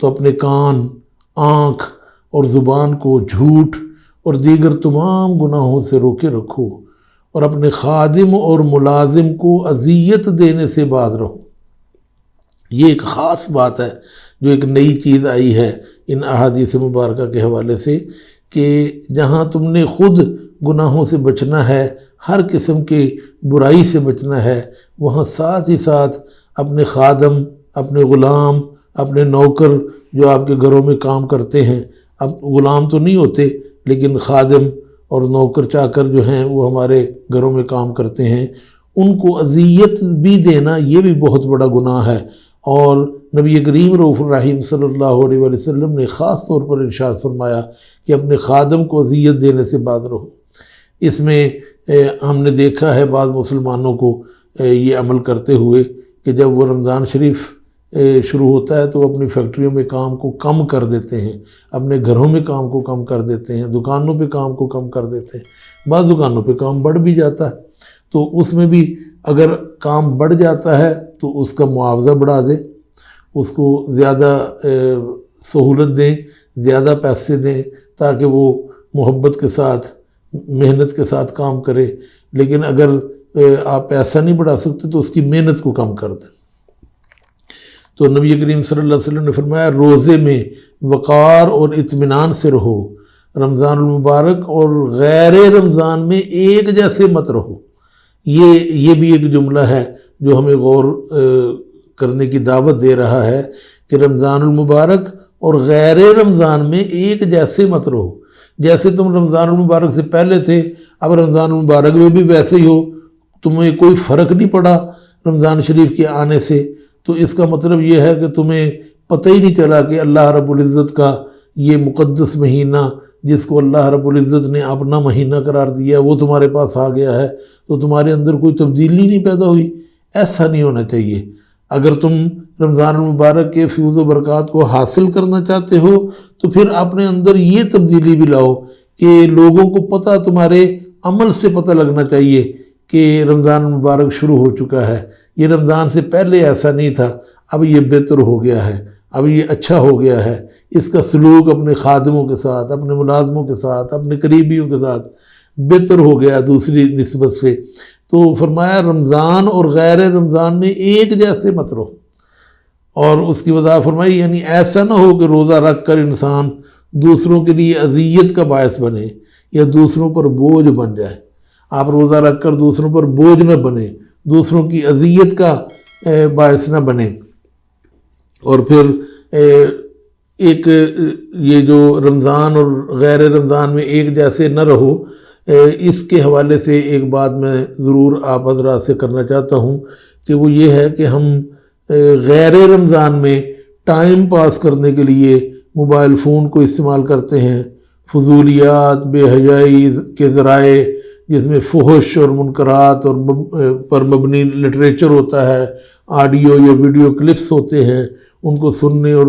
تو اپنے کان، آنکھ اور زبان کو جھوٹ اور دیگر تمام گناہوں سے روکے رکھو، اور اپنے خادم اور ملازم کو اذیت دینے سے باز رہو۔ یہ ایک خاص بات ہے جو ایک نئی چیز آئی ہے ان احادیث مبارکہ کے حوالے سے، کہ جہاں تم نے خود گناہوں سے بچنا ہے، ہر قسم کی برائی سے بچنا ہے، وہاں ساتھ ہی ساتھ اپنے خادم، اپنے غلام، اپنے نوکر جو آپ کے گھروں میں کام کرتے ہیں، اب غلام تو نہیں ہوتے لیکن خادم اور نوکر چاکر جو ہیں وہ ہمارے گھروں میں کام کرتے ہیں، ان کو اذیت بھی دینا یہ بھی بہت بڑا گناہ ہے۔ اور نبی کریم رؤوف الرحیم صلی اللہ علیہ وسلم نے خاص طور پر ارشاد فرمایا کہ اپنے خادم کو اذیت دینے سے باز رہو۔ اس میں ہم نے دیکھا ہے بعض مسلمانوں کو یہ عمل کرتے ہوئے کہ جب وہ رمضان شریف شروع ہوتا ہے تو اپنی فیکٹریوں میں کام کو کم کر دیتے ہیں، اپنے گھروں میں کام کو کم کر دیتے ہیں، دکانوں پہ کام کو کم کر دیتے ہیں، بعض دکانوں پہ کام بڑھ بھی جاتا ہے، تو اس میں بھی اگر کام بڑھ جاتا ہے تو اس کا معاوضہ بڑھا دیں، اس کو زیادہ سہولت دیں، زیادہ پیسے دیں تاکہ وہ محبت کے ساتھ، محنت کے ساتھ کام کرے۔ لیکن اگر آپ پیسہ نہیں بڑھا سکتے تو اس کی محنت کو کم کر دیں۔ تو نبی کریم صلی اللہ علیہ وسلم نے فرمایا روزے میں وقار اور اطمینان سے رہو، رمضان المبارک اور غیر رمضان میں ایک جیسے مت رہو۔ یہ بھی ایک جملہ ہے جو ہمیں غور کرنے کی دعوت دے رہا ہے کہ رمضان المبارک اور غیر رمضان میں ایک جیسے مت رہو۔ جیسے تم رمضان المبارک سے پہلے تھے اب رمضان المبارک میں بھی ویسے ہی ہو، تمہیں کوئی فرق نہیں پڑا رمضان شریف کے آنے سے، تو اس کا مطلب یہ ہے کہ تمہیں پتہ ہی نہیں چلا کہ اللہ رب العزت کا یہ مقدس مہینہ جس کو اللہ رب العزت نے اپنا مہینہ قرار دیا وہ تمہارے پاس آ گیا ہے، تو تمہارے اندر کوئی تبدیلی نہیں پیدا ہوئی۔ ایسا نہیں ہونا چاہیے۔ اگر تم رمضان المبارک کے فیوز و برکات کو حاصل کرنا چاہتے ہو تو پھر اپنے اندر یہ تبدیلی بھی لاؤ کہ لوگوں کو پتہ، تمہارے عمل سے پتہ لگنا چاہیے کہ رمضان المبارک شروع ہو چکا ہے، یہ رمضان سے پہلے ایسا نہیں تھا، اب یہ بہتر ہو گیا ہے، اب یہ اچھا ہو گیا ہے۔ اس کا سلوک اپنے خادموں کے ساتھ، اپنے ملازموں کے ساتھ، اپنے قریبیوں کے ساتھ بہتر ہو گیا دوسری نسبت سے۔ تو فرمایا رمضان اور غیر رمضان میں ایک جیسے مت رہو، اور اس کی وضاحت فرمائی یعنی ایسا نہ ہو کہ روزہ رکھ کر انسان دوسروں کے لیے اذیت کا باعث بنے یا دوسروں پر بوجھ بن جائے۔ آپ روزہ رکھ کر دوسروں پر بوجھ نہ بنے، دوسروں کی اذیت کا باعث نہ بنے۔ اور پھر ایک یہ جو رمضان اور غیر رمضان میں ایک جیسے نہ رہو، اس کے حوالے سے ایک بات میں ضرور آپ حضرات سے کرنا چاہتا ہوں کہ وہ یہ ہے کہ ہم غیر رمضان میں ٹائم پاس کرنے کے لیے موبائل فون کو استعمال کرتے ہیں، فضولیات، بے حیائی کے ذرائع جس میں فحش اور منکرات اور پر مبنی لٹریچر ہوتا ہے، آڈیو یا ویڈیو کلپس ہوتے ہیں، ان کو سننے اور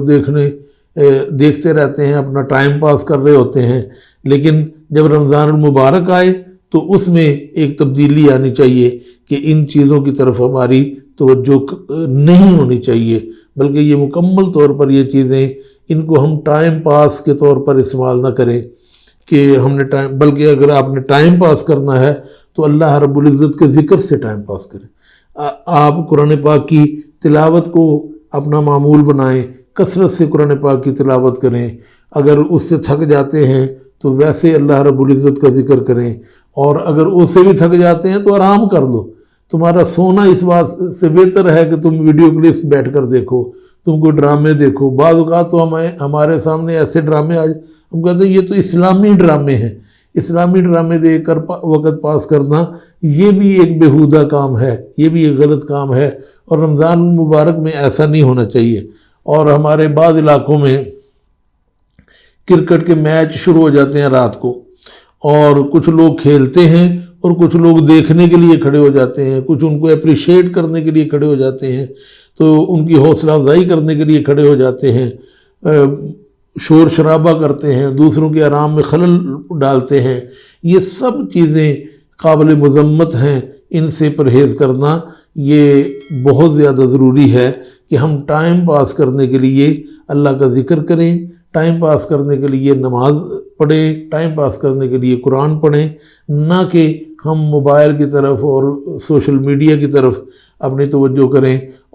دیکھتے رہتے ہیں، اپنا ٹائم پاس کر رہے ہوتے ہیں۔ لیکن جب رمضان المبارک آئے تو اس میں ایک تبدیلی آنی چاہیے کہ ان چیزوں کی طرف ہماری توجہ نہیں ہونی چاہیے، بلکہ یہ مکمل طور پر یہ چیزیں ان کو ہم ٹائم پاس کے طور پر استعمال نہ کریں کہ ہم نے بلکہ اگر آپ نے ٹائم پاس کرنا ہے تو اللہ رب العزت کے ذکر سے ٹائم پاس کریں۔ آپ قرآن پاک کی تلاوت کو اپنا معمول بنائیں، کثرت سے قرآن پاک کی تلاوت کریں، اگر اس سے تھک جاتے ہیں تو ویسے اللہ رب العزت کا ذکر کریں، اور اگر اس سے بھی تھک جاتے ہیں تو آرام کر دو۔ تمہارا سونا اس بات سے بہتر ہے کہ تم ویڈیو کلپس بیٹھ کر دیکھو، تم کو ڈرامے دیکھو۔ بعض اوقات تو ہمارے سامنے ایسے ڈرامے آج ہم کہتے ہیں یہ تو اسلامی ڈرامے ہیں، اسلامی ڈرامے دیکھ کر وقت پاس کرنا یہ بھی ایک بیہودہ کام ہے، یہ بھی ایک غلط کام ہے، اور رمضان مبارک میں ایسا نہیں ہونا چاہیے۔ اور ہمارے بعض علاقوں میں کرکٹ کے میچ شروع ہو جاتے ہیں رات کو، اور کچھ لوگ کھیلتے ہیں اور کچھ لوگ دیکھنے کے لیے کھڑے ہو جاتے ہیں، کچھ ان کو اپریشیٹ کرنے کے لیے کھڑے ہو جاتے ہیں، تو ان کی حوصلہ افزائی کرنے کے لیے کھڑے ہو جاتے ہیں، شور شرابہ کرتے ہیں، دوسروں کے آرام میں خلل ڈالتے ہیں۔ یہ سب چیزیں قابل مذمت ہیں، ان سے پرہیز کرنا یہ بہت زیادہ ضروری ہے کہ ہم ٹائم پاس کرنے کے لیے اللہ کا ذکر کریں، ٹائم پاس کرنے کے لیے نماز پڑھیں، ٹائم پاس کرنے کے لیے قرآن پڑھیں، نہ کہ ہم موبائل کی طرف اور سوشل میڈیا کی طرف اپنی توجہ کریں